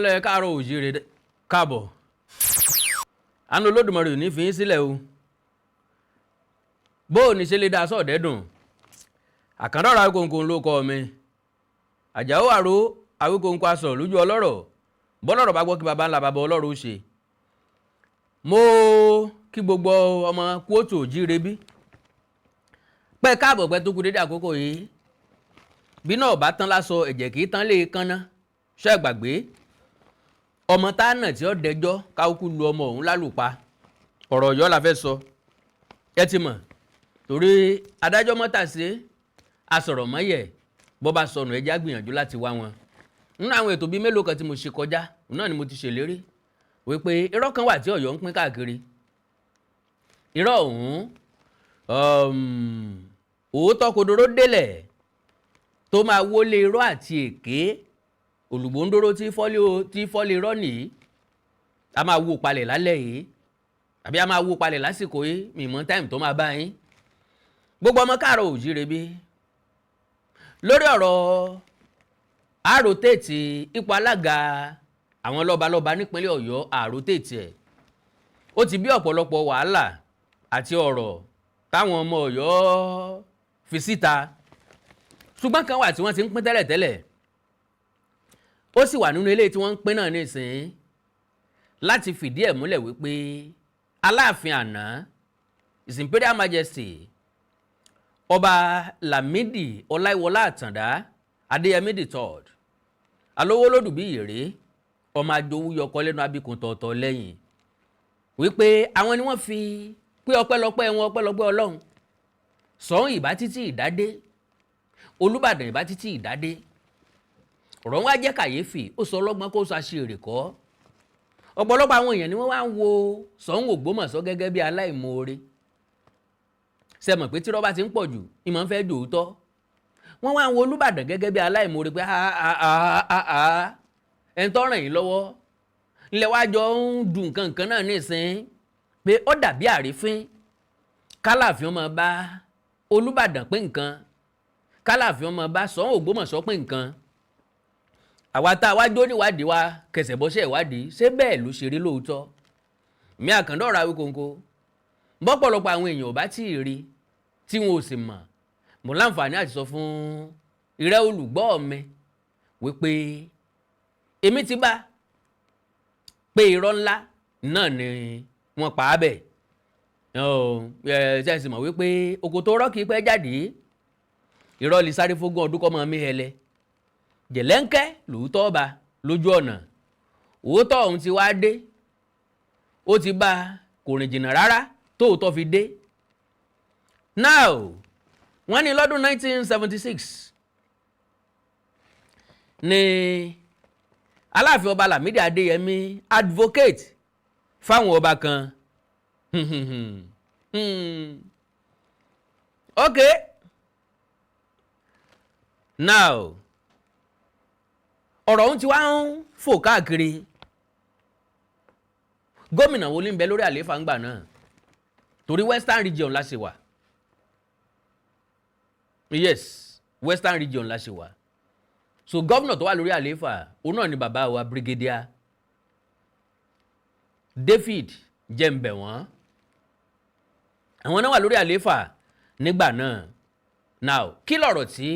mọ́lẹ̀ káàárọ̀ òjíire káàbọ̀ àánú Olódùmarè ò ní fi yín sílẹ̀ o bó o ní ṣe lè dá sọ̀dẹ́dùn àkàndọ̀rọ̀ Awíkonko ló kọ́ mi Àjàó àró Awíkonko aṣọ lójú ọlọ́rọ̀ bọ́lọ́rọ̀ bá gbọ́ kí baba ńlá baba ọlọ́rọ̀ ó ṣe mo kí gbogbo ọmọ kóòtù òjíire bí pẹ́ káàbọ̀ pẹ́ tó kú dédé àkókò yìí bí náà bá tán lásọ ẹ̀jẹ̀ kì í tán lè kánná ṣe gbàgbé ọmọ táànà tí ó dẹjọ́ káwùkú lu ọmọ òun lálùpá ọ̀rọ̀ Ọ̀yọ́ la fẹ́ sọ ẹ ti mọ̀ torí adájọ́ mọ́tàsé asọ̀rọ̀ mọ́yẹ̀ bọ́ bá sọnù ẹjẹ́ gbìyànjú láti wá wọn nínú àwọn ètò bíi mélòó kan tí mo ṣe kọjá náà ni mo ti ṣèlérí wípé irọ́ kan wà tí Ọ̀yọ́ ń pín káàkiri irọ́ ọ̀hún òótọ́ kodoro délẹ̀ tó máa wọlé irọ́ àti èké olùgbòǹdóró tí fọ́lé irọ́ nìyí a máa wó palẹ̀ lálẹ́ yìí àbí a máa wó palẹ̀ lásìkò yìí mímọ́ táìmù tó máa bá yín gbogbo ọmọ káàárọ̀ òjíire bí lórí ọ̀rọ̀ àròtẹ́ẹ̀tì ipò alága àwọn lọ́balọ́ba nípínlẹ̀ Ọ̀yọ́ àròtẹ́ẹ̀tì ẹ̀ ó ti bí ọ̀pọ̀lọpọ̀ wàhálà àti ọ̀rọ̀ táwọn ọmọ Ọ̀yọ́ fi síta ṣùgbọ́n kan wà tí wọ́n ti ń pín tẹ́lẹ̀tẹ́lẹ̀ ó sì wà nínú ilé tí wọ́n ń pín náà nísìn láti fìdí ẹ̀ múlẹ̀ wípé Aláàfin àná His Imperial Majesty Ọba Lámídì Ọláìwọlá Àtàndá Adeyemi III alówó lódù bí ìrè ọmọ àjòwú yọkọ lẹ́nu abíkun tọ̀ọ̀tọ̀ lẹ́yìn wípé àwọn ni wọ́n fi pé ọpẹ́lọpẹ́ wọn ọpẹ́lọpẹ́ Ọlọ́run Ṣọ̀ún ìbá títí ìdádé Olúbàdàn ìbá títí ìdádé ọ̀rọ̀ wọn á jẹ́ kàyéfì ó sọ ọlọ́gbọ́n kó sọ àṣírí kọ́ ọ̀pọ̀lọpọ̀ àwọn èèyàn ni wọ́n wá ń wo Ṣọ̀ún Ògbómọ̀ṣọ́ gẹ́gẹ́ bí aláìmoore ṣe mọ̀ pé tí rọ́bà ti ń pọ̀ jù ìmọ̀ ń fẹ́ dòótọ́ wọ́n wá ń wo Olúbàdàn gẹ́gẹ́ bí aláìmoore pé ẹ̀ ń tọ́ràn yín lọ́wọ́ ilẹ̀ wa jọ ń dùn nǹkan náà nísìn pé ó dàbí àrífín k'Aláàfin ọmọ bá Olúbàdàn pín nǹkan k'Aláàfin ọmọ bá Ṣọ̀ún Ògbómọ̀ṣọ́ pín nǹkan àwa tá a wá jó níwádìí wa kẹsẹ̀ bọ́sẹ̀ ìwádìí ṣé bẹ́ẹ̀ ló ṣe rí lóòótọ́ mi Àkàndọ̀rọ̀ Awíkonko bọ́pọ̀lọpọ̀ àwọn èèyàn ò bá tí ì rí tí wọn ò sì mọ̀ mo láǹfààní àti sọ fún ìrẹ́ olùgbọ́ mi wípé èmi ti bá pé irọ́ ńlá náà ni wọ́n pa á bẹ̀ ṣe sì mọ̀ wípé oko tó rọ́ kì í pẹ́ jáde irọ́ lè sáré fógún ọdún kọ́ mọ́ mi hẹlẹ́ jẹ̀lẹ́ńkẹ́ lòótọ́ ọba lójú ọ̀nà òótọ́ ọ̀hún ti wá dé ó ti bá kò rìn jìnnà rárá tóòtọ́ fi dé now wọ́n ní lọ́dún 1976 ni Aláàfin ọba Lámídì Adéyẹmí advocate fáwọn ọba kan okay now ọ̀rọ̀ ohun tí wá ń fò káàkiri gómìnà wo ní ń bẹ lórí àlééfà ńgbà náà torí western region la ṣe wà yes western region la ṣe wà so gómìnà tó wà lórí àlééfà òun náà ni bàbá wa brigadier David jẹ́ǹbẹ̀ wọ́n àwọn náà wà lórí àlééfà nígbà náà now kí lọ̀rọ̀ tí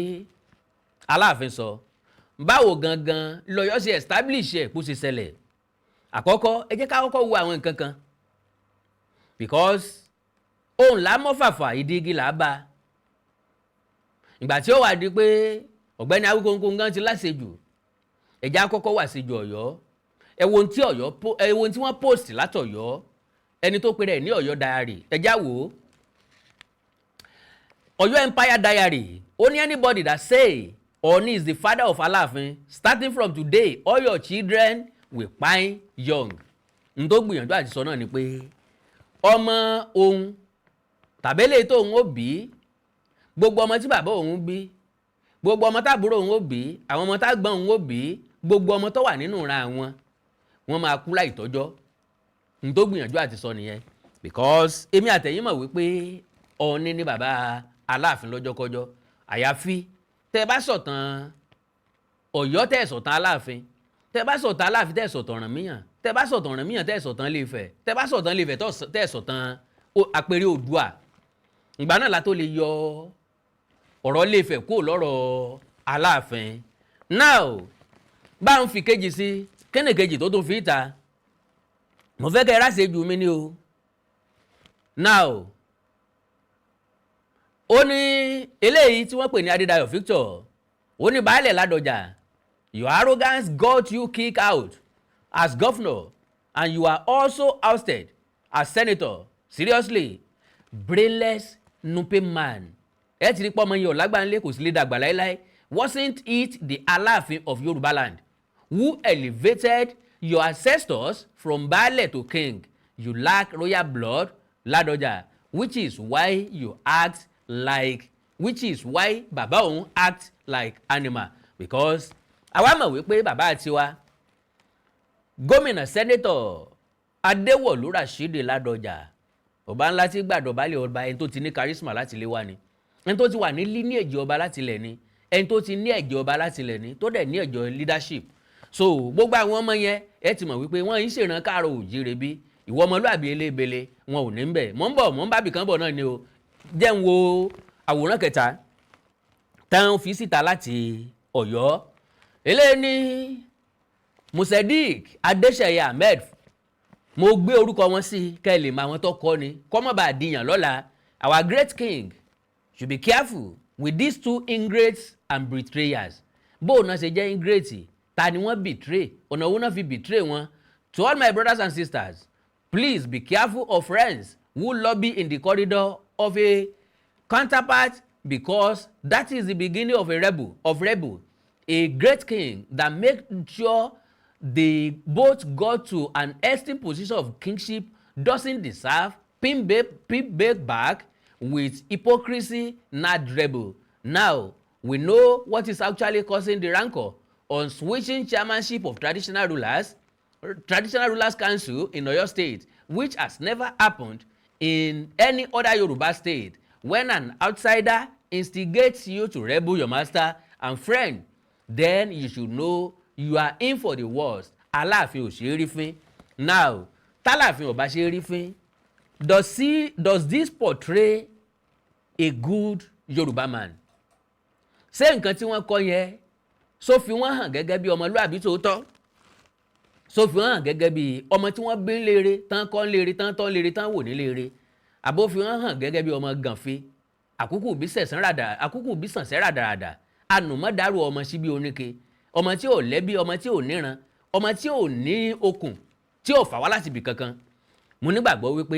Aláàfin sọ báwo gangan lọ́yọ́ ṣe establish ẹ̀ kó ṣe ṣẹlẹ̀ àkọ́kọ́ ẹ jẹ́ ká kọ́kọ́ wo àwọn nǹkan kan because ohun lámọ́fàfà ìdígi là á bá ìgbà tí ó wà di pé ọ̀gbẹ́ni Awíkonko gan ti láṣejù ẹ̀já kọ́kọ́ wà ṣejù Ọ̀yọ́ ẹ wo ohun tí wọ́n post látọ̀yọ́ ẹni tó pe rẹ̀ ní Ọ̀yọ́ diary ẹ̀já wò ó Ọ̀yọ́ Empire diary ó ní anybody that say Oni is the father of Aláàfin. Starting from today, all your children will pine young. N tó gbìyànjú àti sọ náà ni pé ọmọ òun tàbẹ́lẹ̀ tó òun ó bí gbogbo ọmọ tí bàbá òun bí gbogbo ọmọ táàbúrò òun ó bí àwọn ọmọ táàgbọ́n òun ó bí gbogbo ọmọ tó wà nínú ìran wọn máa kú láì tọ́jọ́. N tó gbìyànjú àti sọ nìyẹn because èmi àtẹ̀yìn mọ̀ wípé Ọọ̀ni ni bàbá Aláàfin lọ́jọ́kọ́jọ́ àyàfi tẹ́ bá sọ̀tàn Ọ̀yọ́ tẹ́ sọ̀tàn Aláàfin tẹ́ bá sọ̀tàn Aláàfin tẹ́ sọ̀tàn Ọ̀rànmíyàn, tẹ́ bá sọ̀tàn Ọ̀rànmíyàn tẹ́ sọ̀tàn Ilé-Ifẹ̀, tẹ́ bá sọ̀tàn Ilé-Ifẹ̀ tẹ́ sọ̀tàn Àpèrè Oòduà. Ìgbà náà la tó lè yọ ọ̀rọ̀ Ilé-Ifẹ̀ kúrò lọ́rọ̀ Aláàfin. Now bá ń fi kejì sí kíni kejì tó tún fi ìta, mo fẹ́ kẹ́ ẹ ráṣẹ́ ju mi ní o. Now ó ní eléyìí tí wọ́n pè ní Adédayọ̀ Victor, ó ní baálẹ̀ Ládọjà, your arrogance got you kicked out as governor and you are also ousted as senator. Seriously, brainless nupe man. Ẹ ti rí pọ́ ọmọ yẹn ọ̀lágbánlé kò sí lè dàgbà láéláé. Wasn't it the Aláàfin of Yorùbá land who elevated your ancestors from baálẹ̀ to king? You lack royal blood, Ládọjà, which is why bàbá òun act like animal. Because àwa mọ̀ wípé bàbá tiwa gómìnà sẹ́nétọ̀ Adéwọ̀lú Rashidi Ládọjà, ọba ńlá tí gbàdọ̀bálẹ̀ ọba, ẹni tó ti ní charisma láti lé wá ni, ẹni tó ti wà ní lineage ọba láti lẹ̀ ni, ẹni tó ti ní ẹ̀jẹ̀ ọba láti lẹ̀ ni, tó dẹ̀ ní ẹ̀jẹ̀ leadership. So gbogbo àwọn ọmọ yẹn ẹ ti mọ̀ wípé wọ́n ń ṣèràn káàrọ̀ òjíire bí ìwọ ọmọlúàbí elébele wọn ò ní ń bẹ̀. mò ń bá bìkan bọ̀ náà ni o. Jẹ́ ń wo àwòrán kẹta táwọn fi síta láti Ọ̀yọ́. Eléyìí ní Musedik Adéṣeyẹ Ahmed, mo gbé orúkọ wọn sí kẹ́ ẹ lè mọ àwọn tó kọ́ ni kọ́ mọ́ bá dìyàn lọ́la. Our great king should be careful with these two ingrates and betrayers. Bó náà ṣe jẹ́ ingrate, ta ni wọ́n betray, ọ̀nà wo náà fi betray wọn. To all my brothers and sisters, please be careful of friends who lobby in the corridor of a counterpart, because that is the beginning of a rebel. A great king that make sure they both got to an esteemed position of kingship doesn't deserve pin back with hypocrisy, not rebel. Now we know what is actually causing the rancor on switching chairmanship of Traditional Rulers Council in Oyo State, which has never happened in any other Yoruba state. When an outsider instigates you to rebel your master and friend, then you should know you are in for the worst. Aláàfin ò ṣe é rí fín. Now tálàfin ò bá ṣe é rí fín, does this portray a good Yoruba man? Ṣé nǹkan tí wọ́n kọ́ yẹn só fi wọ́n hàn gẹ́gẹ́ bí ọmọlúàbí tòótọ́? Só fi wọ́n hàn gẹ́gẹ́ bí ọmọ tí wọ́n bí léere tán kọ́ léere tán tọ́ léere tán wò ní léere? Àbó fi wọ́n hàn gẹ́gẹ́ bí ọmọ gànfẹ́ àkúkù bí sànsẹ́ ràdàràdà, ànùmọ́dárò ọmọ síbí oníke, ọmọ tí ò lẹ́bí, ọmọ tí ò níran, ọmọ tí ò ní okùn, tí ò fà wá láti ibì kankan. Mo nígbàgbọ́ wípé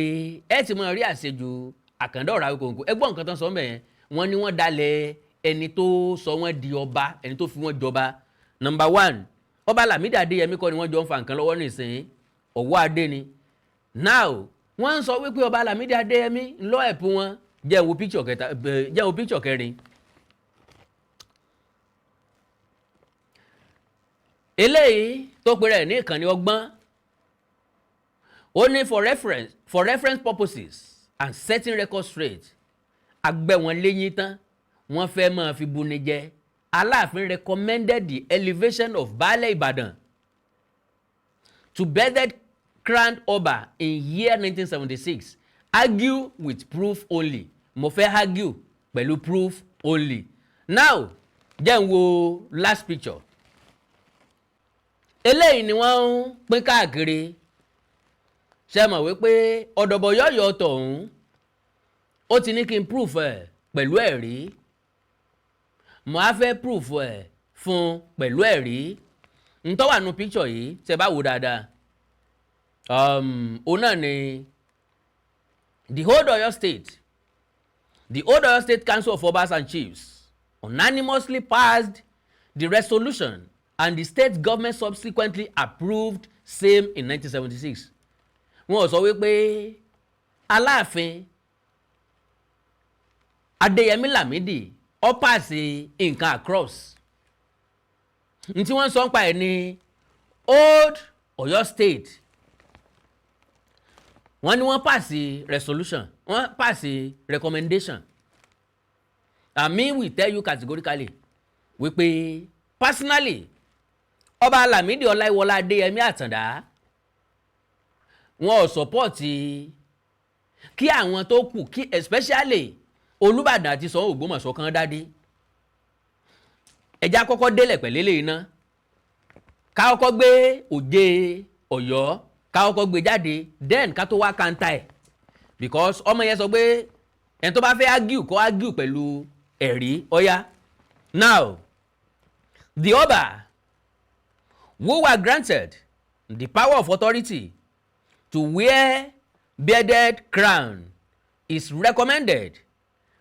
ẹ ti máa rí àṣejù Àkàndá ọ̀rọ̀ Awíkòǹkò. Ẹ gbọ́ nǹkan tán sọ mẹ́yẹn, wọ́n ní wọ́n dalẹ̀ ẹni tó sọ wọ́n di ọba, ẹni tó fi wọ́n jọba. Number one, ọba Lámídì Adéyẹmí kọ́ ni wọ́n jọ ń fa nǹkan lọ́wọ́ nísìnyí, Ọ̀wọ́ Adé ni. Now wọ́n ń sọ wípé ọba Lámídì Adéyẹmí ńlọ ẹ̀pù wọn. Jẹ́ wo picture kẹrin. Eléyìí tó pe rẹ̀ ní ìkànnì ọgbọ́n, ó ní for reference purposes and setting record straight, agbẹ́ wọn léyìn tán wọ́n fẹ́ máa fi buni jẹ. Aláàfin recommended the elevation of Baálẹ̀ Ìbàdàn to bedded crowned Ọba in year 1976. Argue with proof only. Mo fẹ́ argue pẹ̀lú proof only. Now jẹ́ n wo last picture. Eléyìí ni wọ́n ń pín káàkiri. Ṣé mọ̀ wípé ọ̀dọ̀bọ̀ yọ̀yọ̀ tọ̀hún ó ti ní kí n proof ẹ̀ pẹ̀lú ẹ̀rí. Mo á fẹ́ proof ẹ̀ fún pẹ̀lú ẹ̀rí. N tó wà nínú picture yìí tẹ́ bá wò dáadáa. Òun náà ni the old Oyo State Council of Obas and Chiefs unanimously passed the resolution, and the state government subsequently approved same in 1976. Wọ́n sọ wípé Aláàfin Adéyẹmí Lámídì ó pàṣẹ nǹkan across. N tí wọ́n sọ ń pa ẹ̀ ní old Oyo State. Wọ́n ní wọ́n pàṣẹ resolution, wọ́n pàṣẹ recommendation. And me will tell you categorically wípé personally ọba Lámídì Ọláìwọlá Adéyẹmí Àtàndá wọn ò sọ́pọ̀tì kí àwọn tó kù kí especially Olúbàdàn àti Ṣọ̀ún Ògbómọ̀ṣọ́ kan dádé. ẹja kọ́kọ́ délẹ̀ pẹ̀lẹ́lẹ́ iná ká kọ́kọ́ gbé òjé Ọ̀yọ́ ká kọ́kọ́ gbé jáde then ká tó wá kanta ẹ̀ because ọmọ yẹn sọ pé ẹni tó bá fẹ́ argue kó argue pẹ̀lú ẹ̀rí ọ̀yá. Now the Ọba who were granted the power of authority to wear bearded crown is recommended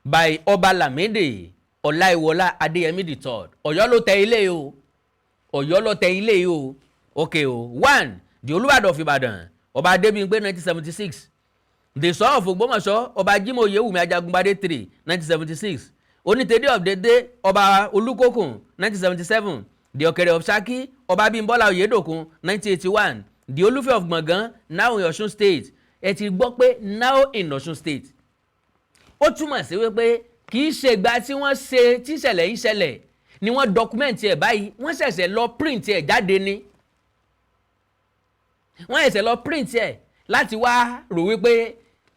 by Ọba Lámídì Ọláìwọlá Adéyẹmí III. Ọ̀yọ́ ló tẹ ilé o. Ọ̀yọ́ ló tẹ ilé o. Okay o. 1. The Olubadan of Ibadan Ọba Adébímpé 1976. The Ṣọ̀ún of Ògbómọ̀ṣọ́ Ọba Jímọ̀ Oyèwùmí Ajagungbadé 3 1976. Onítẹ̀dé of Dédé Ọba Olúkòkùn 1977. The Ọ̀kẹ̀rẹ̀ of Ṣakí Ọba Bímbọ́lá Oyèdòkun 1981. The Olúfẹ́ of Gbọ̀ngán now in Ọ̀ṣun State. Ẹ ti gbọ́ pé now in Ọ̀ṣun State. Ó túmọ̀ sí wípé kì í ṣe ìgbà tí wọ́n ṣe tíṣẹ̀lẹ̀ yìí ṣẹlẹ̀ ni wọ́n dọkumẹ́ǹtì ẹ̀ báyìí wọ́n ṣẹ̀ṣẹ̀ lọ print ẹ̀ jáde ni. Wọ́n ṣẹ̀ṣẹ̀ lọ print ẹ̀ láti wá rò wípé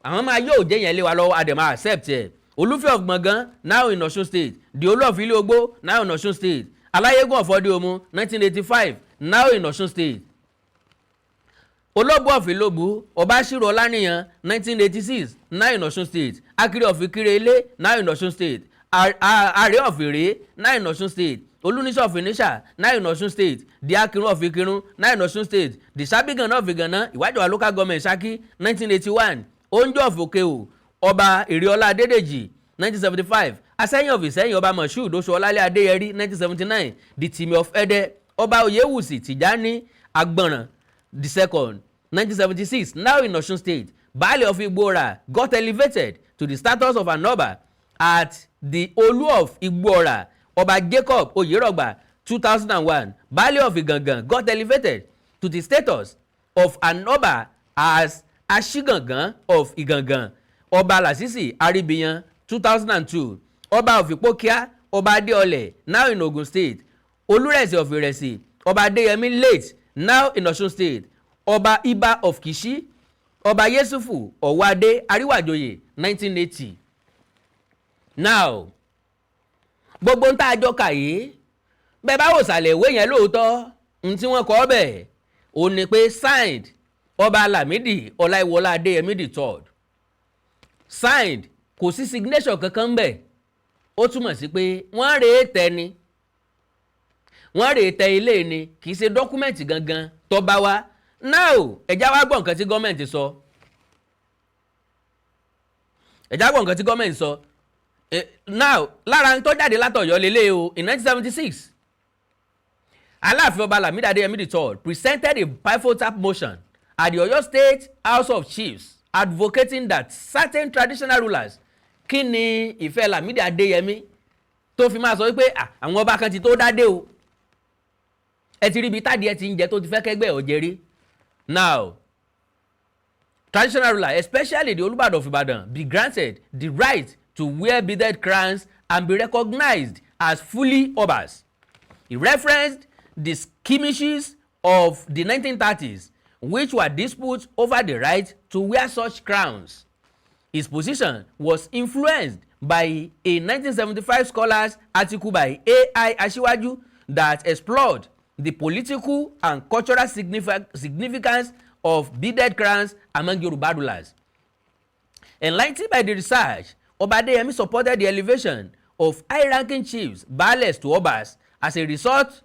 àwọn máa yóò jẹ́ yẹn lé wa lọ́wọ́ àdèmà accept ẹ̀. Olúfẹ́ of Gbọ̀ngán now in Ọ̀ṣun State. The Olú of Ilé Ogbó now in Ọ̀ṣun State. Aláyégún of Ọdẹ-Òmu 1985 now in Ọ̀ṣun State. Olóbù of Ìlóbù Ọbáṣírò Ọláníyàn 1986 now in Ọ̀ṣun State. Akiri of Ìkirè-Ilé now in Ọ̀ṣun State. Àrẹ of Ìrè now in Ọ̀ṣun State. Olúníṣà of Ìníṣà now in Ọ̀ṣun State. The Akirun of Ìkirun now in Ọ̀ṣun State. The Ṣàbígànná of Ìgànná Ìwájọwà local government Ṣakí 1981. Oúnjẹ of Òkèò Ọba Ìrèọlá Adédèjì 1975. Asẹ́yìn of Ìsẹ́yìn Ọba Moshood Oṣuọlálé Adéyẹrí 1979. The Tìmì of Ẹdẹ Ọba Oyèwùsì Tìjání Àgbọ̀nràn the second 1976 now in Ọ̀ṣun State. Baálẹ̀ of Igbóọrà got elevated to the status of an Ọba at the Olú of Igbóọrà. Ọba Jacob Oyèrọ̀gbà 2001. Baálẹ̀ of Ìgàngàn got elevated to the status of an Ọba as Aṣígàngán of Ìgàngàn. Ọba Lásìsì Aríbíyan 2002. Ọba of Ìpókíà Ọba Adéọlẹ̀ now in Ogun State. Olúrẹ̀sì of Ìrẹsì Ọba Adéyẹmí late now in Ọ̀ṣun State. Ọba Iba of Kìṣí Ọba Yẹ́sùfù Ọ̀wádé Aríwàjòyè 1980. Now gbogbo ń tá a jọ kà yìí bẹ́ẹ̀ bá wò sàlẹ̀ ìwé yẹn lóòótọ́ n tí wọ́n kọ́ bẹ̀ ò ní pé signed Ọba Lámídì Ọláìwọlá Adéyẹmí III. Signed kò sí signation kankan ń bẹ̀ ó túmọ̀ sí pé wọ́n rèé tẹ ni wọ́n rèé tẹ ilé ni kì í ṣe dọ́kúmẹ̀ntì gangan tó bá wá. Now ẹ̀já wá gbọ́ nǹkan tí gọ́ọ̀mẹ̀ntì sọ. ẹ̀já gbọ́ nǹkan tí gọ́ọ̀mẹ̀ntì sọ. Now lára tó jáde látọ̀yọ́ lélẹ̀ o in 1976 Aláàfin Ọba Lámídì Adéyẹmí III presented a pivotal motion at the Ọ̀yọ́ State House of Chiefs advocating that certain traditional rulers kí ni ìfẹ́ Lámídì Adéyẹmí tó fi máa sọ wípé àwọn ọba kan ti tó dádé o ẹ ti rí ibi tádìí ẹ ti ń jẹ tó ti fẹ́ kẹ́gbẹ́ ọ̀jẹ̀ rí. Now traditional ruler especially the Olubadan of Ibadan be granted the right to wear beaded crowns and be recognized as fully Obas. He referenced the skirmishes of the 1930s which were disputes over the right to wear such crowns. His position was influenced by a 1975 scholar's article by A.I. Aṣíwájú that explored the political and cultural significance of beaded crowns among Yoruba rulers. Enlightened by the research, Ọba Adéyẹmí supported the elevation of high-ranking chiefs, baales to Obas. As a result,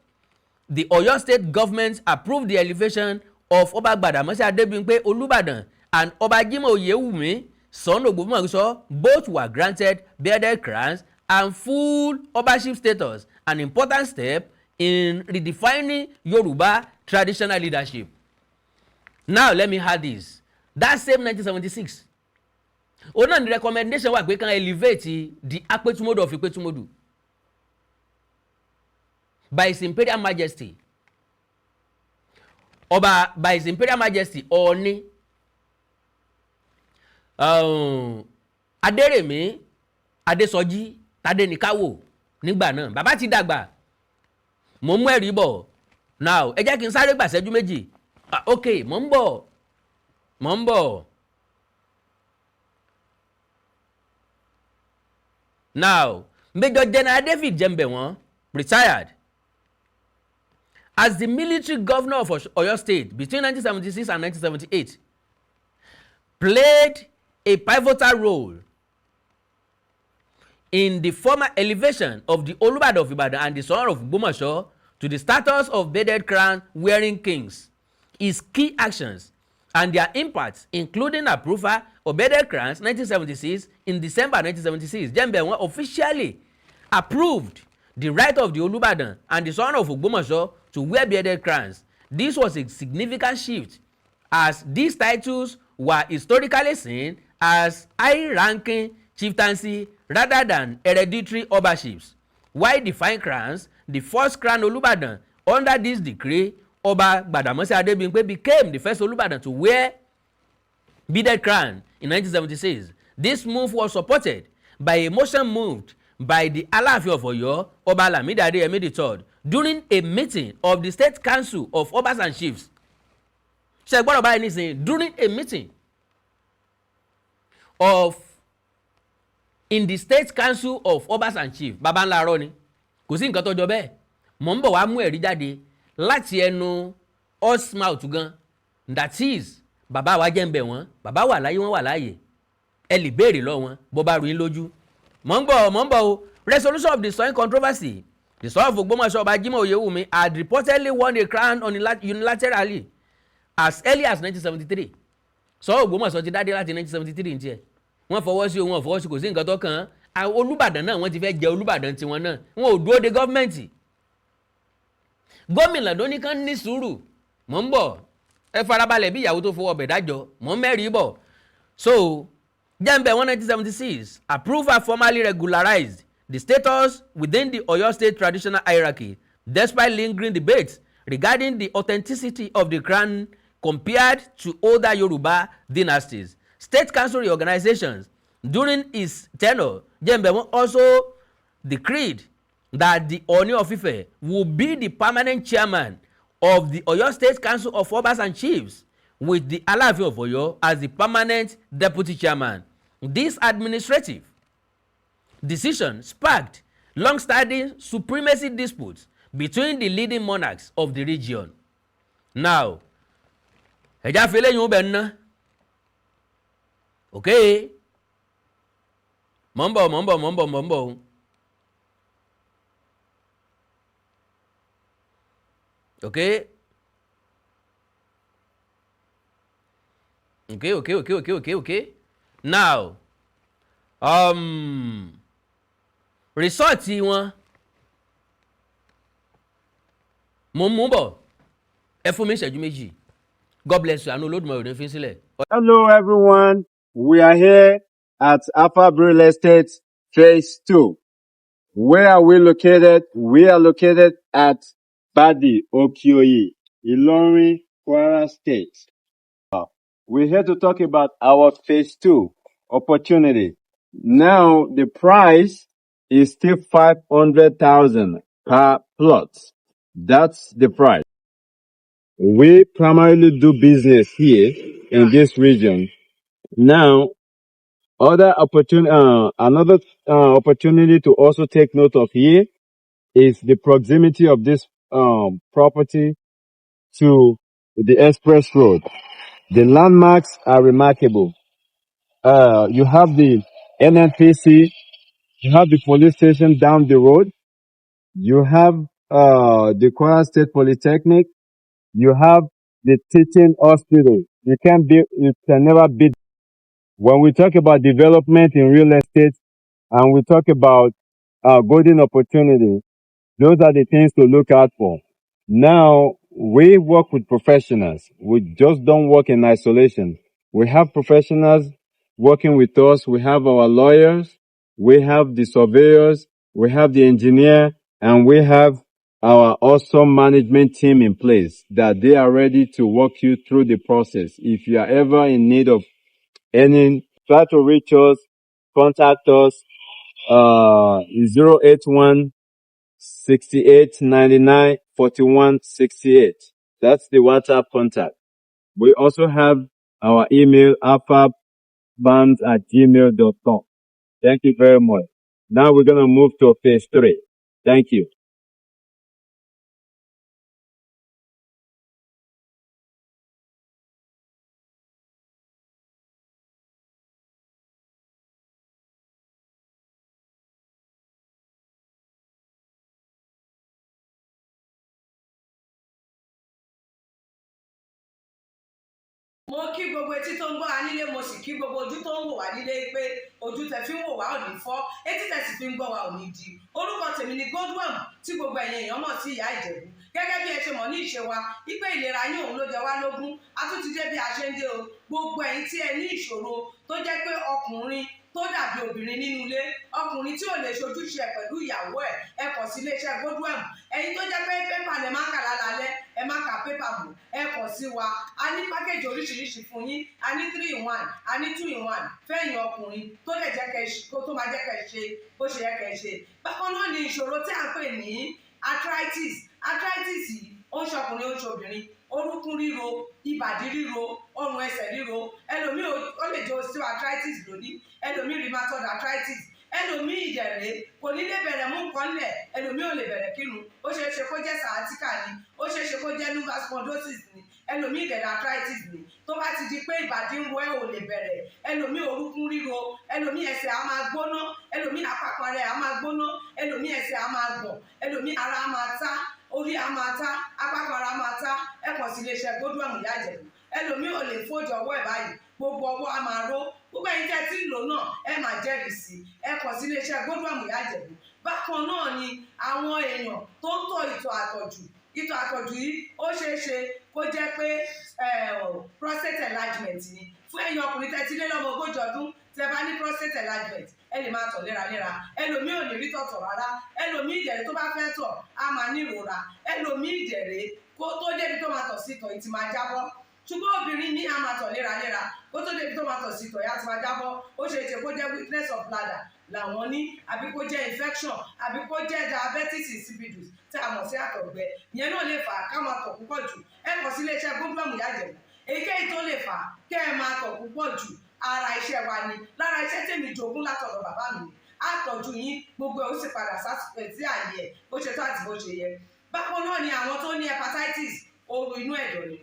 the Ọ̀yọ́ state government approved the elevation of Ọba Gbàdàmọ́sí Adébímpé Olúbàdàn and Ọba Jímọ̀ Oyèwùmí Ṣọ̀ún Ògbómọ̀ṣọ́. Both were granted bearded crowns and full Obaship status, an important step in redefining Yoruba traditional leadership. Now let me add this. That same 1976 ọ̀nà ni recommendation wà pé kan elevate the Apẹ̀tùmọ́dù of Ìpẹ̀tùmọ́dù by His Imperial Majesty Ọba by His Imperial Majesty Ọọ̀ni Adérèmí Adésọjí Tádéníkáwò nígbà náà bàbá ti dàgbà mo mú ẹ̀rí bọ̀ now ẹ jẹ́ kí n sáré gbà ṣẹ́jú méjì ok mò ń bọ̀. Now Major General David Jembewon retired as the military governor of Oyo State between 1976 and 1978, played a pivotal role in the former elevation of the Olubadan of Ibadan and the son of Ogbomoso to the status of bearded crown wearing kings. His key actions and their impacts, including approval of bearded crowns 1976 in December 1976, Jembewon officially approved the right of the Olubadan and the son of Ogbomoso to wear bearded crowns. This was a significant shift, as these titles were historically seen as high-ranking chieftaincy rather than hereditary obaships. While the fine crowns, the first crown Olubadan under this decree, Oba Gbadamosi Adebimpe, became the first Olubadan to wear bearded crown in 1976. This move was supported by a motion moved by the Aláàfin of Ọ̀yọ́, Oba Adeyemi III, during a meeting of the State Council of Obas and Chiefs. Ṣé gbọ́dọ̀ báyìí nísìnyí, during a meeting in the State Council of Obas and Chiefs, baba ńlá arọ́ ni, kò sí nǹkan tó jọ bẹ́ẹ̀. Mò ń bọ̀ wá mú ẹ̀rí jáde láti ẹnu osmouth gan, that is bàbá wa Jembewon, bàbá wà láyé wọ́n wà láàyè, ẹ lè béèrè lọ wọn bó bá rú yín lójú. Mò ń bọ̀ o. Resolution of the soil controversy. The son of Ogbomoso Oba Jimoh Oyewumi had reportedly won a crown unilaterally as early as 1973. So Ogbomoso ti dádé láti 1973 ní tiẹ̀. Wọ́n fọwọ́ sí o, wọ́n fọwọ́ sí, kò sí nǹkan tó kàn án. Olúbàdàn náà wọ́n ti fẹ́ jẹ Olúbàdàn tiwọn náà. Wọn ò dúró de gọ́ọ̀mẹ̀ntì. Gómìnà ló ní kán ní sùúrù. Mò ń bọ̀. Ẹ farabalẹ̀ bí ìyàwó tó fọwọ́ ọbẹ̀ dájọ́. Mò ń mẹ́rìí bọ̀. So Jembewon 1976 approval formally regularized the status within the Oyo State traditional hierarchy, despite lingering debates regarding the authenticity of the crown compared to older Yoruba dynasties. State council reorganizations. During his tenure, Jembewon also decreed that the Ooni of Ife would be the permanent chairman of the Oyo State Council of Obas and Chiefs, with the Aláàfin of Ọ̀yọ́ as the permanent deputy chairman. This administrative decision sparked long-standing supremacy disputes between the leading monarchs of the region. Now, ẹja fi eléyìí ó bẹ̀ ń ná. Okay, mò ń bọ̀. Okay. Now, resort wọn mo mú bọ̀, ẹ fún mi ìṣẹ́jú méjì. God bless you. Àánú Olódùmarè ò ní fi sílẹ̀. Hello everyone, we are here at Alpha Real Estate Phase 2. Where are we located? We are located at Badi, Okioyi, Ilorin, Kwara State. We're here to talk about our Phase 2 opportunity. Now, the price is still 500,000 per plot. That's the price. We primarily do business here in this region. Now, another opportunity to also take note of here is the proximity of this property to the express road. The landmarks are remarkable. You have the NNPC, you have the police station down the road, you have the Kwara State Polytechnic, you have the teaching hospital. You can never beat. When we talk about development in real estate and we talk about golden opportunity, those are the things to look out for. Now, we work with professionals. We just don't work in isolation. We have professionals working with us. We have our lawyers. We have the surveyors. We have the engineer. And we have our awesome management team in place that they are ready to walk you through the process. If you are ever in need of any, try to reach us, contact us, 081 6899 4168. That's the WhatsApp contact. We also have our email, alphabands@gmail.com. Thank you very much. Now we're going to move to phase 3. Thank you. Mo kí gbogbo etí tó ń gbọ́ wa nílé, mo sì kí gbogbo ojú tó ń wò wá nílé pé ojú tẹ fi ń wò wá ò ní fọ́, etí tẹ sì fi ń gbọ́ wa ò ní di. Orúkọ tèmi ni Godwin, tí gbogbo ẹ̀yin èèyàn mọ̀ sí Ìyá Ìjẹ̀bú. Gẹ́gẹ́ bí ẹ ṣe mọ̀ ní ìṣe wa, wípé ìlera yín òun ló jẹ wá lógún. A tún ti dé bí a ṣe ń dé o. Gbogbo ẹ̀yin tí ẹ ní ìṣòro tó jẹ́ pé ọkùnrin tó dàbí obìnrin nínú ilé, ọkùnrin tí ò lè ṣojúṣe ẹ̀ pẹ̀lú ìyàwó ẹ̀, ẹ kàn sí iléeṣẹ́ Godwin. Ẹ̀yin tó jẹ́ pé pépà lẹ máa ń kà lálálẹ́, ẹ má ka pépà mọ́, ẹ kàn sí wa. A ní pákéjì oríṣiríṣi fún yín. A ní 3-in-1, a ní 2-in-1 fẹ́yìn ọkùnrin tó lè jẹ́ tó máa jẹ́ kẹ́ ṣe bó ṣe yẹ kẹ́ ṣe. Bákan náà ni ìṣòro tí a ń pè ní arthritis. Arthritis yìí ó ń ṣọkùnrin, ó ń ṣobìnrin. Orúnkún ríro, ìbàdí ríro, ọrùn ẹsẹ̀ ríro. Ẹlòmíì ó lè jẹ́ osteoarthritis lónìí, ẹlòmíì rheumatoid arthritis, ẹlòmíì ìdẹ̀rẹ̀ kò ní lè bẹ̀rẹ̀ mú nǹkan lẹ̀, ẹlòmíì ò lè bẹ̀rẹ̀ kírun. Ó ṣeé ṣe kó jẹ́ sciatica ni, ó ṣeé ṣe kó jẹ́ lumbar spondylosis ni, ẹlòmíì ìdẹ̀rẹ̀ arthritis ni. Tó bá ti di pé ìbàdí ń ro ẹ́ ò lè bẹ̀rẹ̀, ẹlòmíì orúnkún ríro, ẹlòmíì ẹsẹ̀ á máa gbóná, ẹlòmíì àpapọ̀ rẹ̀ á máa gbóná, ẹlòmíì ẹsẹ̀ á máa gbọ̀n, ẹlòmíì ara á máa tá, orí á máa tá, àpapọ̀ ara á máa tá. Ẹ kàn sí iléeṣẹ́ Godwin Ìyá Ìjẹ̀bú. Ẹlòmíì ò lè fojú ọwọ́ ẹ̀ báyìí, gbogbo ọwọ́ á máa ró. Gbogbo ẹ̀yin tẹ́ tí ń lò náà ẹ máa jẹ́rìí sí. Ẹ kàn sí iléeṣẹ́ Godwin Ìyá Ìjẹ̀bú. Bákan náà ni àwọn èèyàn tó ń tọ̀ ìtọ̀ àtọ̀jù. Ìtọ̀ àtọ̀jù yìí ó ṣeé ṣe kó jẹ́ pé prostate enlargement ni. Fún ẹ̀yin ọkùnrin tẹ́ ti lé lọ́mọ 40 ọdún, tẹ́ bá ní prostate enlargement, ẹ lè máa tọ̀ léraléra. Ẹlòmíì ò ní rí tọ̀tọ̀ rárá. Ẹlòmíì ìdẹ̀rẹ̀ tó bá fẹ́ tọ̀ á máa ní ìrora. Ẹlòmíì ìdẹ̀rẹ̀ kó tó débi tó máa tọ̀ sí ìtọ̀ yìí ti máa jábọ́. Ṣùgbọ́n obìnrin ní a máa tọ̀ léraléra, kó tó débi tó máa tọ̀ sí ìtọ̀ yìí á ti máa jábọ́. Ó ṣeé ṣe kó jẹ́ weakness of bladder làwọn ní, àbí kó jẹ́ infection, àbí kó jẹ́ diabetes insipidus tí a mọ̀ sí àtọ̀gbẹ. Ìyẹn náà lè fà á ká máa tọ̀ púpọ̀ jù. Ẹ kàn sí iléeṣẹ́ Godwin Ìyá Ìjẹ̀bú. Èyíkéyìí tó lè fà á kẹ́ ẹ máa tọ̀ púpọ̀ jù, ara iṣẹ́ wa ni. Lára iṣẹ́ tèmi jogún látọ̀dọ̀ bàbá mi ni. Àtọ̀jú yín gbogbo ẹ̀ ó sì padà sí àyè ẹ̀ bó ṣe tó àti bó ṣe yẹ. Bákan náà ni àwọn tó ní hepatitis, ooru inú ẹ̀dọ̀ ni.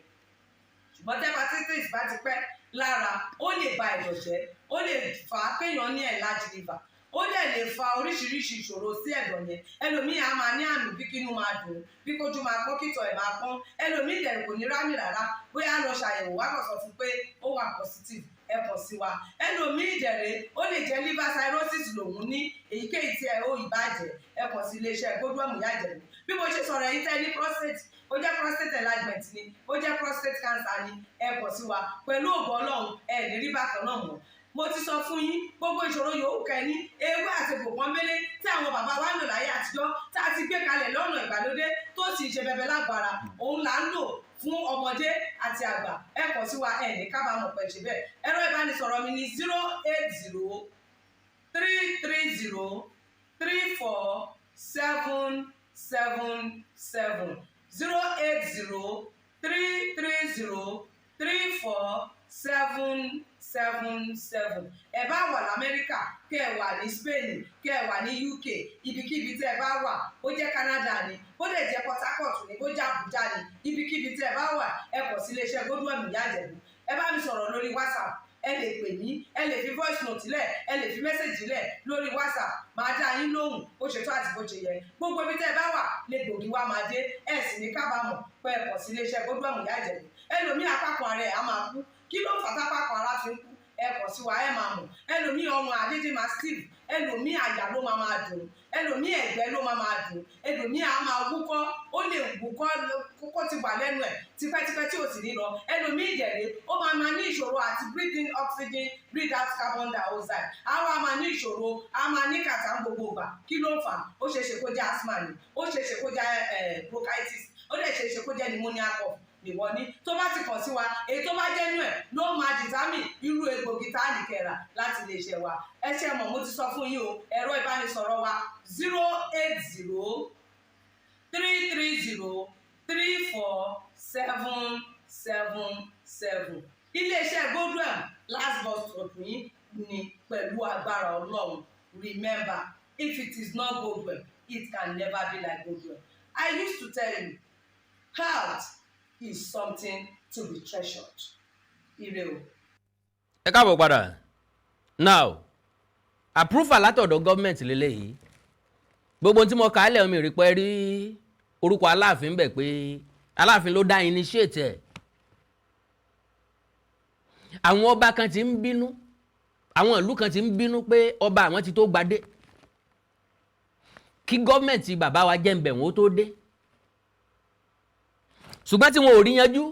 Ṣùgbọ́n tí hepatitis bá ti pẹ́ lára, ó lè ba ẹ̀dọ̀ jẹ́, ó lè fà á kéèyàn ní enlarged liver, ó dẹ̀ lè fa oríṣiríṣi ìṣòro sí ẹ̀dọ̀ yẹn. Ẹlòmíì á máa ní àmì bí kínú máa dùn, bí kójú máa pọ́n, kítọ̀ ẹ̀ máa pọ́n. Ẹlòmíì dẹ̀ kò ní rámì rárá, bóyá lọ ṣàyẹ̀wò wá kàn sọ fún pé ó wà positive, ẹ kàn sí wa. Ẹlòmíì ìdẹ̀rẹ̀ ó lè jẹ́ liver cirrhosis lòun ní, èyíkéyìí tí ẹ ó ìbàjẹ́, ẹ kàn sí iléeṣẹ́ Godwin Ìyá Ìjẹ̀bú. Bí mo ṣe sọ̀rọ̀ ẹ̀yin tẹ́ ní prostate, ó jẹ́ prostate enlargement ni, ó jẹ́ prostate cancer ni, ẹ kàn sí wa. Pẹ̀lú ògo Ọlọ́run ẹ ní rí bákan náà mọ́. Mo ti sọ fún yín gbogbo ìṣòro yòówù kẹ́ ní, ewé àti egbò pọ́nbélé tí àwọn bàbá wa ń lò láyé àtijọ́, tá a ti gbé kalẹ̀ lọ́nà ìgbàlódé tó sì ṣe bẹbẹ lágbára, òun là ń lò fún ọmọdé àti àgbà. Ẹ kàn sí wa, ẹ ní kábàámọ̀ pẹ̀ ṣe bẹ́ẹ̀. Ẹ̀rọ ìbánisọ̀rọ̀ mi ni 080 330 34777 080 330 34777. Ẹ bá wà l'Amẹ́ríkà, kẹ́ ẹ wà ní Spain, kẹ́ ẹ wà ní UK, ibikíbi tí ẹ bá wà, ó jẹ́ Canada ni, ó lè jẹ́ Port Harcourt ni, ó jẹ́ Abuja ni, ibikíbi tí ẹ bá wà, ẹ kàn sí iléeṣẹ́ Godwin Ìyá Ìjẹ̀bú. Ẹ bá mi sọ̀rọ̀ lórí WhatsApp, ẹ lè pè mí, ẹ lè fi voice note lẹ̀, ẹ lè fi message lẹ̀ lórí WhatsApp, máa dá yín lóhùn bó ṣe tó àti bó ṣe yẹ. Gbogbo ibi tí ẹ bá wà lè gbòógì wá máa dé, ẹ sì ní kábàámọ̀ pé ẹ kàn sí iléeṣẹ́ Godwin Ìyá Ìjẹ̀bú. Ẹlòmíì àpapọ̀ ara ẹ̀ á máa kú. Kí ló fà tápapọ̀ ara fi ń kú? Ẹ kàn sí wa, ẹ máa mọ̀. Ẹlòmíì ọrùn àdédé máa stiff, ẹlòmíì àyà ló máa dùn, ẹlòmíì ẹ̀gbẹ́ ló máa dùn, ẹlòmíì á máa wúkọ́, ó lè wúkọ́ kókó ti wà lẹ́nu ẹ̀ tipẹ́tipẹ́ tí ò sì ní lọ. Ẹlòmíì ìdẹ̀rẹ̀ ó máa ní ìṣòro àti breathe in oxygen, breathe out carbon dioxide. Àwa máa ní ìṣòro, a máa ní kàtà gbogbo ìgbà. Kí ló fà á? Ó ṣeé ṣe kó jẹ́ asthma ni, ó ṣeé ṣe kó jẹ́ bronchitis, ó dẹ̀ ṣeé ṣe kó jẹ́ pneumonia cough ìwọ ní. Tó bá ti kàn sí wa, èyí tó bá jẹ́ nú ẹ̀ ló máa determine irú egbògi tá a lè kẹ́ra láti lè ṣe wa. Ẹ ṣe mọ̀, mo ti sọ fún yín o, ẹ̀rọ ìbánisọ̀rọ̀ wa 080 330-34-777. Iléeṣẹ́ Godwin last bus stop yín ni pẹ̀lú agbára Ọlọ́run. Remember, if it is not Godwin, it can never be like Godwin. I used to tell you, health is something to be treasured. Ire o. Ẹ káàbọ̀ padà. Now, approval látọ̀dọ̀ gọ́ọ̀mẹ̀ntì lélẹ́yìí. Gbogbo tí mo kà á lẹ̀ omi rí pé rí orúkọ Aláàfin bẹ̀ pé Aláàfin ló dá initiate ẹ̀. Àwọn ọba kan ti ń bínú, àwọn ìlú kan ti ń bínú pé ọba àwọn ti tó gbadé. Kí gọ́ọ̀mẹ̀ntì bàbá wa jẹ́ ń bẹ̀ wọ́n tó dé. Ṣùgbọ́n tí wọn ò rí yanjú,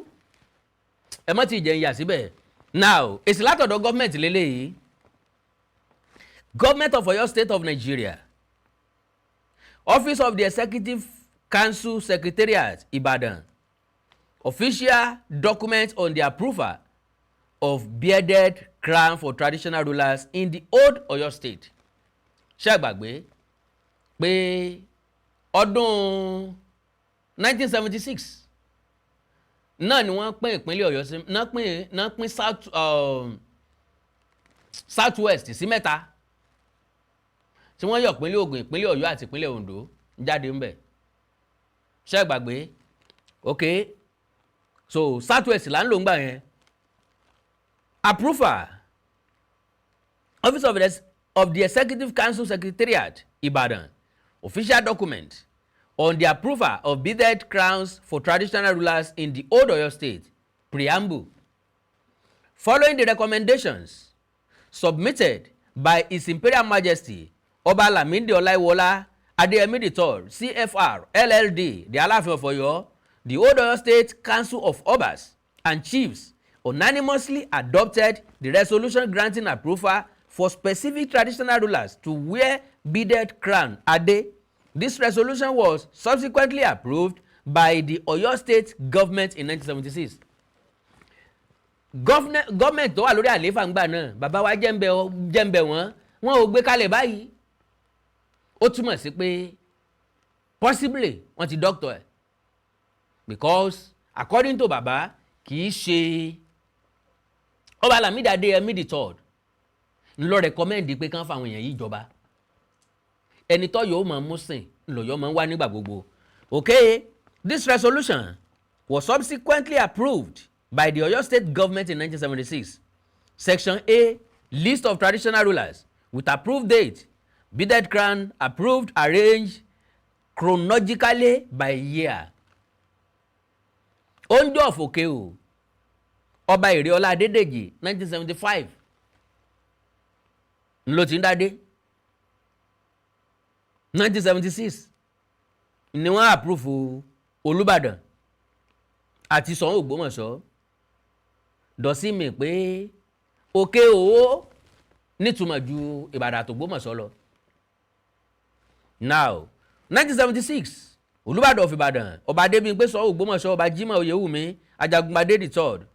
ẹ mọ́ ti jẹ́ ìyà síbẹ̀. Now, èsì látọ̀dọ̀ gọ́ọ̀mẹ̀ntì lélẹ́yìí. Government of Oyo State of Nigeria, Office of the Executive Council Secretariat, Ibadan, official document on the approval of bearded crown for traditional rulers in the old Oyo State. Ṣé gbàgbé pé ọdún 1976 náà ni wọ́n pín ìpínlẹ̀ Ọ̀yọ́ sí náà pín South West sí mẹ́ta tí wọ́n yọ ìpínlẹ̀ Ògùn, ìpínlẹ̀ Ọ̀yọ́ àti ìpínlẹ̀ Oǹdó jáde ńbẹ̀. Ṣé gbàgbé? Okay, so South West là ń lò ń gbà yẹn. Approval, Office of the Executive Council Secretariat, Ibadan, official document on the approval of bearded crowns for traditional rulers in the old Oyo State, preamble. Following the recommendations submitted by His Imperial Majesty Ọba Lamidi Ọláìwọlá Adeyemi III, CFR, LLD, the Aláàfin of Ọ̀yọ́, the old Oyo State Council of Obas and Chiefs unanimously adopted the resolution granting approval for specific traditional rulers to wear bearded crown ade. This resolution was subsequently approved by the Oyo State government in 1976. Government tó wà lórí àlééfà ńgbà náà, bàbá wa jẹ́ǹbẹ̀ wọ́n ò gbé kalẹ̀ báyìí. Ó túmọ̀ sí pé possibly wọ́n ti doctor ẹ̀, because according to bàbá kì í ṣe Ọba Lamidi Adeyemi III ńlọ recommend pé kán fáwọn èèyàn yìí jọba. Ẹni tó yóò máa mú sìn lọ́yọ́ máa ń wá nígbà gbogbo. Okay, this resolution was subsequently approved by the Oyo State government in 1976. Section A, list of traditional rulers with approved date, bearded crown approved, arranged chronologically by year. Oúnjẹ ọ̀fọ̀kẹ́ o, Ọba Ìrèọlá Adédèjì 1975 ńlọ tí ń dádé. 1976 ni wọ́n approve Olubadan àti Ṣọ̀ún Ògbómọ̀ṣọ́. Dọ̀sí mi pé òkè òwò nítumọ̀ ju Ìbàdàn àti Ògbómọ̀ṣọ́ lọ. Now, 1976 Olubadan of Ibadan, Ọba Adébímpé Ṣọ̀ún Ògbómọ̀ṣọ́, Ọba Jimoh Oyewumi Ajagungbadé III,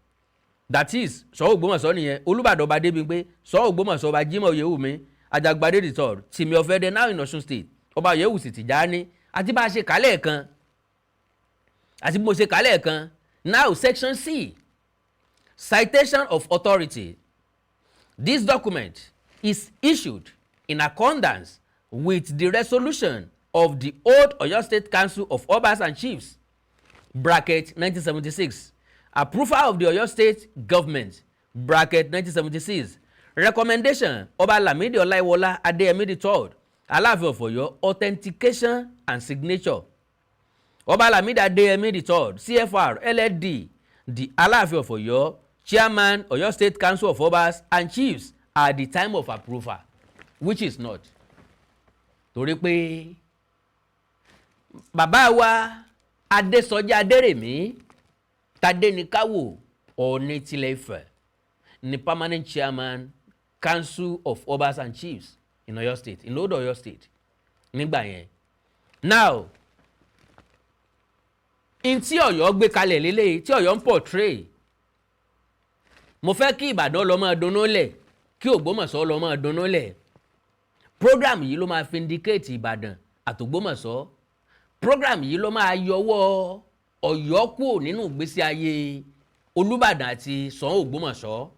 that is Ṣọ̀ún Ògbómọ̀ṣọ́ nìyẹn. Olubadan Ọba Adébímpé Ṣọ̀ún Ògbómọ̀ṣọ́, Ọba Jimoh Oyewumi Ajagungbadé III, Tìmì of Ẹdẹ now in Ọ̀ṣun State, Ọba Oyewusi Tìjání, àti bá a ṣe kálẹ̀ kan àti bí mo ṣe kálẹ̀ kan. Now, Section C, citation of authority. This document is issued in accordance with the resolution of the old Oyo State Council of Obas and Chiefs, bracket 1976, approval of the Oyo State government, bracket 1976, recommendation Ọba Lamidi Ọláìwọlá Adeyemi III, Aláàfin of Ọ̀yọ́, authentication and signature. Ọba Lamidi Adeyemi III, CFR, LLD, the Aláàfin of Ọ̀yọ́, Chairman Oyo State Council of Obas and Chiefs at the time of approval, which is not. Torí pé bàbá wa Adésọjí Adérèmí Tadéníkáwò Ọọ̀ni tilẹ̀ Ifẹ̀ ni permanent chairman Council of Obas and Chiefs in Oyo State, in Old Oyo State nígbà yẹn. Now, in tí Ọ̀yọ́ gbé kalẹ̀ lélẹ́yìí, tí Ọ̀yọ́ ń portray, mo fẹ́ kí Ìbàdàn lọ máa dunnú lẹ̀, kí Ògbómọ̀ṣọ́ lọ máa dunnú lẹ̀. Program yìí ló máa vindicate Ìbàdàn àtògbómọ̀ṣọ́. program yìí ló máa yọwọ́ Ọ̀yọ́ kúrò nínú ìgbésí ayé Olúbàdàn àti Ṣọ̀ún Ògbómọ̀ṣọ́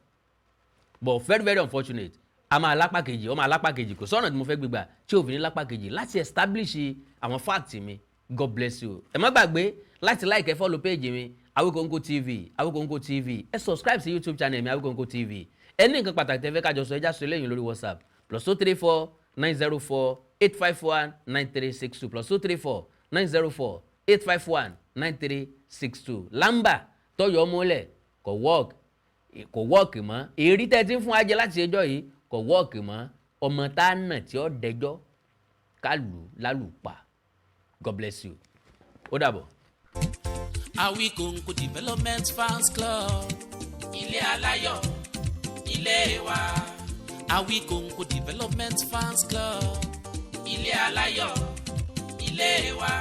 but very very unfortunate a máa lápá kejì ọmọ alápá kejì kò sọ́nà tí mo fẹ́ gbégbà tí òfin ní lápá kejì láti establish àwọn fact mi. God bless you. Ẹ má gbàgbé láti like ẹ follow page mi Awikonko TV Awikonko TV ẹ subscribe sí YouTube channel mi Awikonko TV. Ẹ ní nǹkan pàtàkì tẹ́ fẹ́ kájọ sọ ẹjá sọ lẹ́yìn lórí WhatsApp +234 904 851 9362 +234 904 851 9362. Lamba tọyọ mọ́lẹ̀ kò work mọ́ èrí tẹ́ ti ń fún ajẹ láti ẹjọ́ yìí kò work mọ́ ọmọ tá a nà tí ó dẹjọ́ kálù lálùpà. God bless you. Ó dàbọ̀. Awikonko Development Fans Club. Ilé aláyọ̀, ilé wa. Awikonko Development Fans Club. Ilé aláyọ̀, ilé wa.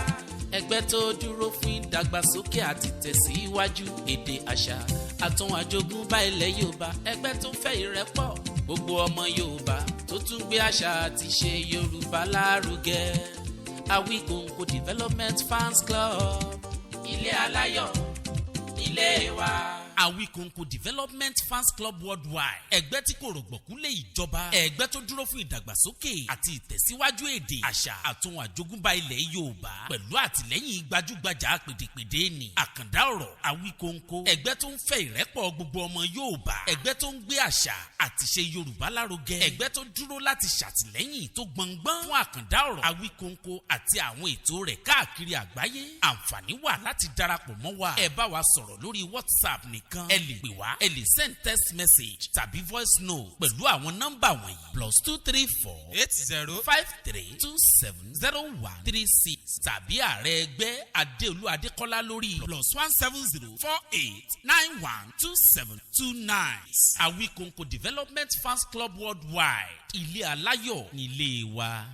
Ẹgbẹ́ tó dúró fún ìdàgbàsókè àti tẹ̀síwájú èdè àṣà àtún àjogúnbá ilẹ̀ Yorùbá. Ẹgbẹ́ tó fẹ́ ìrẹ́pọ̀ gbogbo ọmọ Yorùbá tó tún gbé àṣà àti ṣe Yorùbá lárugẹ. Awikonko Development Fans Club. Ilé aláyọ̀, ilé wa. Awikonko Development Fans Club Worldwide. Ẹgbẹ́ tí kò rọ̀gbọ̀kú lé ìjọba. Ẹgbẹ́ tó dúró fún ìdàgbàsókè àti ìtẹ̀síwájú èdè, àṣà àtún àjogúnbá ilẹ̀ Yorùbá. Pẹ̀lú àtìlẹ́yìn gbajúgbajà pèdèpèdè ni. Àkàndá ọ̀rọ̀ Awikonko. Ẹgbẹ́ tó ń fẹ́ ìrẹ́pọ̀ gbogbo ọmọ Yorùbá. Ẹgbẹ́ tó ń gbé àṣà àti ṣe Yorùbá lárugẹ. Ẹgbẹ́ tó dúró láti ṣàtìlẹ́yìn tó gbọ̀ngbọ́n fún àkàndá ọ̀rọ̀ Awikonko àti àwọn ètò rẹ̀ káàkiri àgbáyé. Àǹfààní wà láti darapọ̀ mọ́ wa. Ẹ bá wa sọ̀rọ̀ lórí WhatsApp nìkan. Ẹ lè pè wá, ẹ lè send text message tàbí voice note pẹ̀lú àwọn nọ́mbà wọ̀nyí +234 8053 270136 tàbí ààrẹ ẹgbẹ́ Adéolú Adékọ́lá lórí +170 48 91 2729. Awikonko Development Fans Club Worldwide. Ilé aláyọ̀ nílé wa.